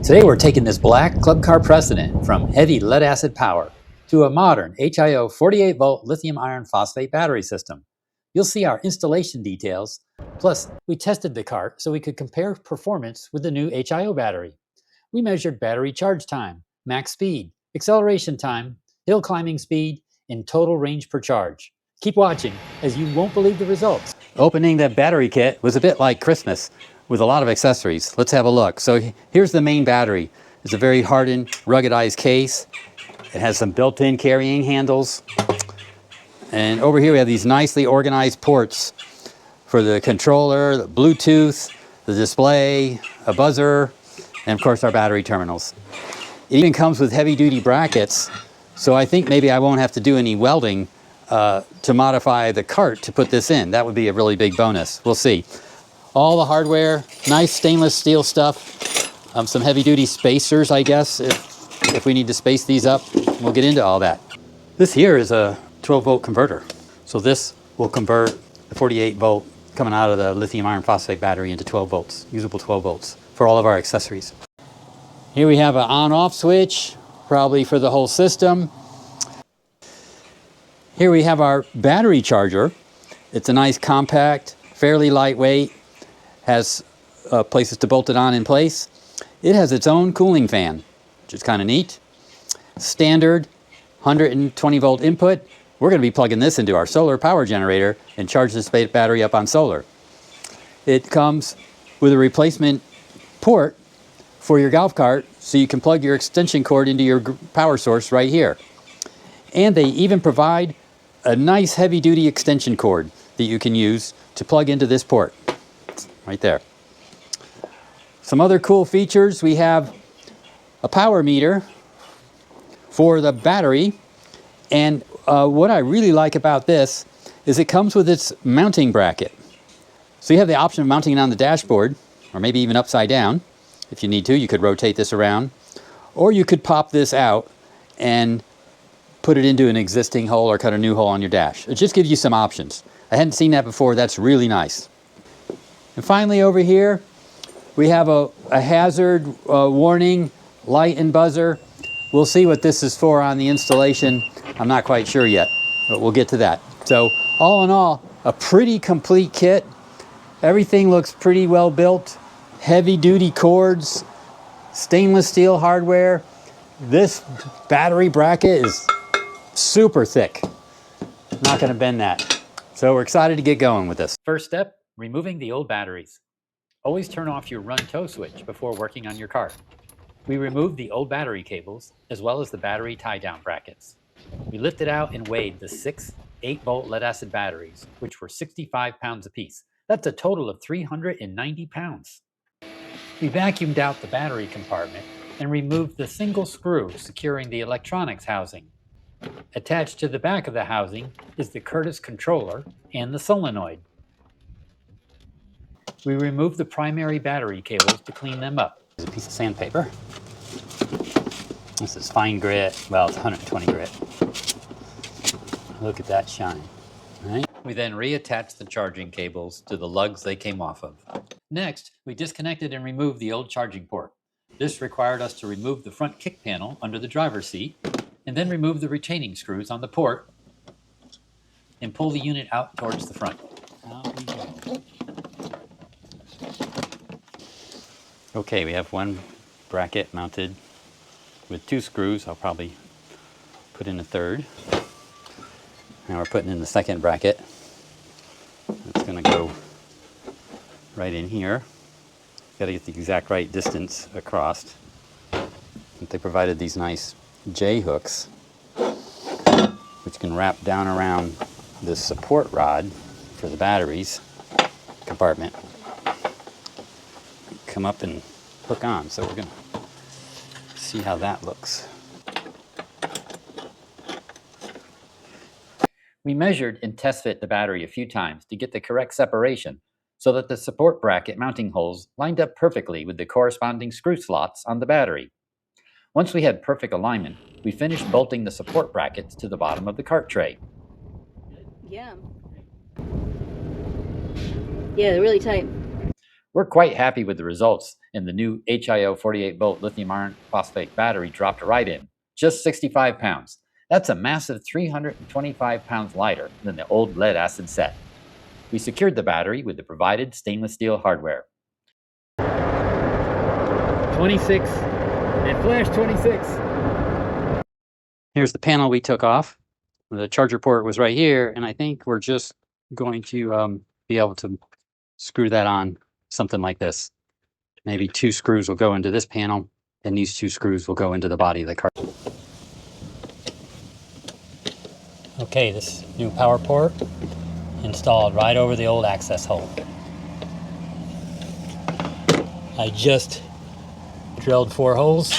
Today we're taking this black Club Car Precedent from heavy lead-acid power to a modern HIO 48-volt lithium iron phosphate battery system. You'll see our installation details, plus we tested the cart so we could compare performance with the new HIO battery. We measured battery charge time, max speed, acceleration time, hill climbing speed, and total range per charge. Keep watching, as you won't believe the results. Opening the battery kit was a bit like Christmas, with a lot of accessories. Let's have a look. So here's the main battery. It's a very hardened, ruggedized case. It has some built-in carrying handles. And over here we have these nicely organized ports for the controller, the Bluetooth, the display, a buzzer, and of course our battery terminals. It even comes with heavy-duty brackets, so I think maybe I won't have to do any welding to modify the cart to put this in. That would be a really big bonus. We'll see. All the hardware, nice stainless steel stuff, some heavy-duty spacers, I guess, if we need to space these up. We'll get into all that. This here is a 12-volt converter. So this will convert the 48-volt coming out of the lithium iron phosphate battery into 12 volts, usable 12 volts for all of our accessories. Here we have an on-off switch, probably for the whole system. Here we have our battery charger. It's a nice compact, fairly lightweight, has places to bolt it on in place. It has its own cooling fan, which is kind of neat. Standard 120 volt input. We're going to be plugging this into our solar power generator and charge this battery up on solar. It comes with a replacement port for your golf cart, so you can plug your extension cord into your power source right here. And they even provide a nice heavy-duty extension cord that you can use to plug into this port. Right there. Some other cool features. We have a power meter for the battery, and what I really like about this is it comes with its mounting bracket. So you have the option of mounting it on the dashboard, or maybe even upside down. If you need to, you could rotate this around, or you could pop this out and put it into an existing hole or cut a new hole on your dash. It just gives you some options. I hadn't seen that before. That's really nice. And finally over here, we have a hazard warning light and buzzer. We'll see what this is for on the installation. I'm not quite sure yet, but we'll get to that. So all in all, a pretty complete kit. Everything looks pretty well built. Heavy duty cords, stainless steel hardware. This battery bracket is super thick. Not gonna bend that. So we're excited to get going with this. First step, removing the old batteries. Always turn off your run tow switch before working on your cart. We removed the old battery cables as well as the battery tie-down brackets. We lifted out and weighed the 6 8-volt lead-acid batteries, which were 65 pounds apiece. That's a total of 390 pounds. We vacuumed out the battery compartment and removed the single screw securing the electronics housing. Attached to the back of the housing is the Curtis controller and the solenoid. We removed the primary battery cables to clean them up. There's a piece of sandpaper. This is fine grit. Well, it's 120 grit. Look at that shine. Right? We then reattached the charging cables to the lugs they came off of. Next, we disconnected and removed the old charging port. This required us to remove the front kick panel under the driver's seat and then remove the retaining screws on the port and pull the unit out towards the front. Out we go. Okay, we have one bracket mounted with 2 screws. I'll probably put in a third. Now we're putting in the second bracket. It's going to go right in here. Got to get the exact right distance across. But they provided these nice J hooks, which can wrap down around this support rod for the batteries compartment. Come up and hook on. So we're going to see how that looks. We measured and test fit the battery a few times to get the correct separation so that the support bracket mounting holes lined up perfectly with the corresponding screw slots on the battery. Once we had perfect alignment, we finished bolting the support brackets to the bottom of the cart tray. Yeah. Yeah, they're really tight. We're quite happy with the results, and the new HIO 48-volt lithium iron phosphate battery dropped right in, just 65 pounds. That's a massive 325 pounds lighter than the old lead acid set. We secured the battery with the provided stainless steel hardware. 26 and flash 26. Here's the panel we took off. The charger port was right here, and I think we're just going to be able to screw that on something like this. Maybe 2 screws will go into this panel, and these 2 screws will go into the body of the car. Okay, this new power port installed right over the old access hole. I just drilled 4 holes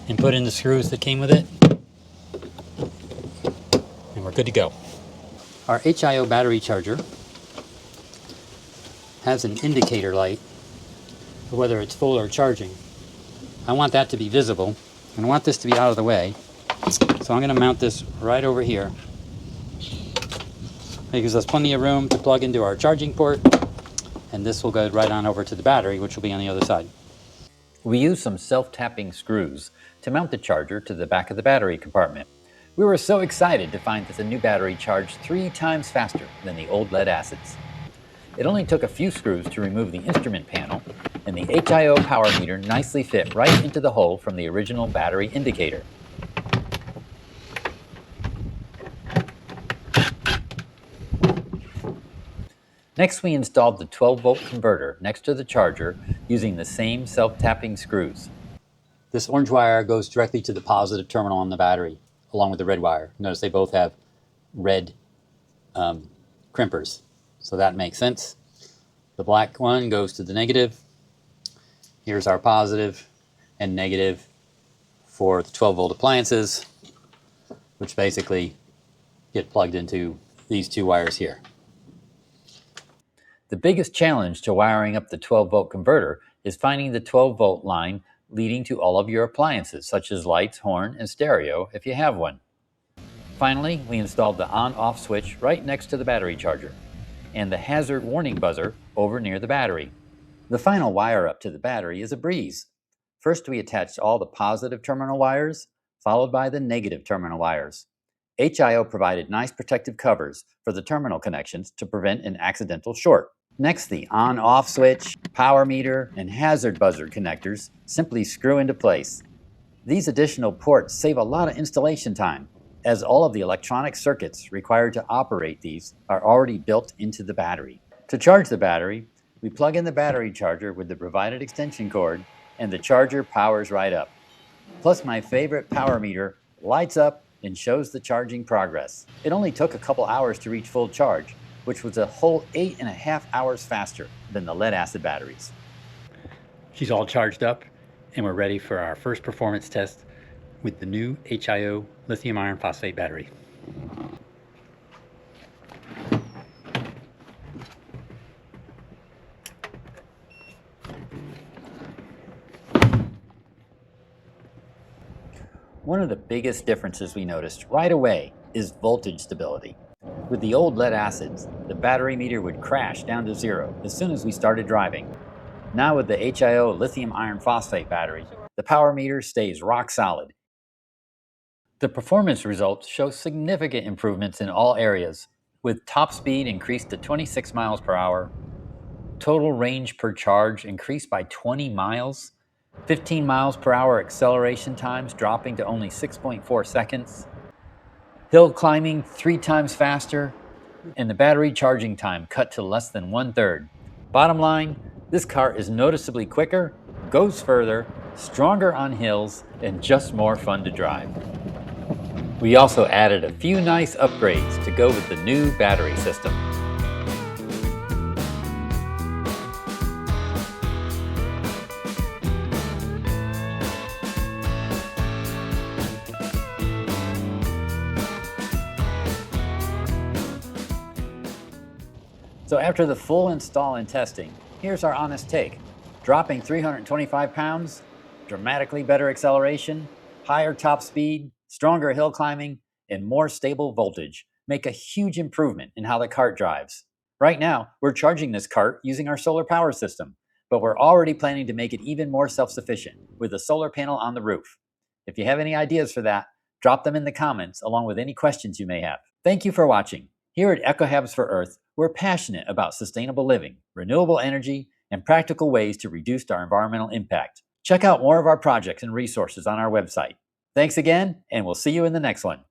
and put in the screws that came with it, and we're good to go. Our HIO battery charger has an indicator light for whether it's full or charging. I want that to be visible, and I want this to be out of the way, so I'm going to mount this right over here. It gives us plenty of room to plug into our charging port, and this will go right on over to the battery, which will be on the other side. We used some self-tapping screws to mount the charger to the back of the battery compartment. We were so excited to find that the new battery charged 3 times faster than the old lead acids. It only took a few screws to remove the instrument panel, and the HIO power meter nicely fit right into the hole from the original battery indicator. Next, we installed the 12-volt converter next to the charger using the same self-tapping screws. This orange wire goes directly to the positive terminal on the battery, along with the red wire. Notice they both have red crimpers, so that makes sense. The black one goes to the negative. Here's our positive and negative for the 12-volt appliances, which basically get plugged into these 2 wires here. The biggest challenge to wiring up the 12-volt converter is finding the 12-volt line leading to all of your appliances, such as lights, horn, and stereo if you have one. Finally, we installed the on-off switch right next to the battery charger, and the hazard warning buzzer over near the battery. The final wire up to the battery is a breeze. First, we attached all the positive terminal wires, followed by the negative terminal wires. HIO provided nice protective covers for the terminal connections to prevent an accidental short. Next, the on-off switch, power meter, and hazard buzzer connectors simply screw into place. These additional ports save a lot of installation time, as all of the electronic circuits required to operate these are already built into the battery. To charge the battery, we plug in the battery charger with the provided extension cord, and the charger powers right up. Plus, my favorite power meter lights up and shows the charging progress. It only took a couple hours to reach full charge, which was a whole 8.5 hours faster than the lead acid batteries. She's all charged up, and we're ready for our first performance test with the new HIO Lithium Iron Phosphate battery. One of the biggest differences we noticed right away is voltage stability. With the old lead acids, the battery meter would crash down to 0 as soon as we started driving. Now with the HIO Lithium Iron Phosphate battery, the power meter stays rock solid. The performance results show significant improvements in all areas, with top speed increased to 26 miles per hour, total range per charge increased by 20 miles, 15 miles per hour acceleration times dropping to only 6.4 seconds, hill climbing 3 times faster, and the battery charging time cut to less than 1/3. Bottom line, this car is noticeably quicker, goes further, stronger on hills, and just more fun to drive. We also added a few nice upgrades to go with the new battery system. So after the full install and testing, here's our honest take. Dropping 325 pounds, dramatically better acceleration, higher top speed, stronger hill climbing, and more stable voltage make a huge improvement in how the cart drives. Right now, we're charging this cart using our solar power system, but we're already planning to make it even more self-sufficient with a solar panel on the roof. If you have any ideas for that, drop them in the comments along with any questions you may have. Thank you for watching. Here at EcoHabs for Earth, we're passionate about sustainable living, renewable energy, and practical ways to reduce our environmental impact. Check out more of our projects and resources on our website. Thanks again, and we'll see you in the next one.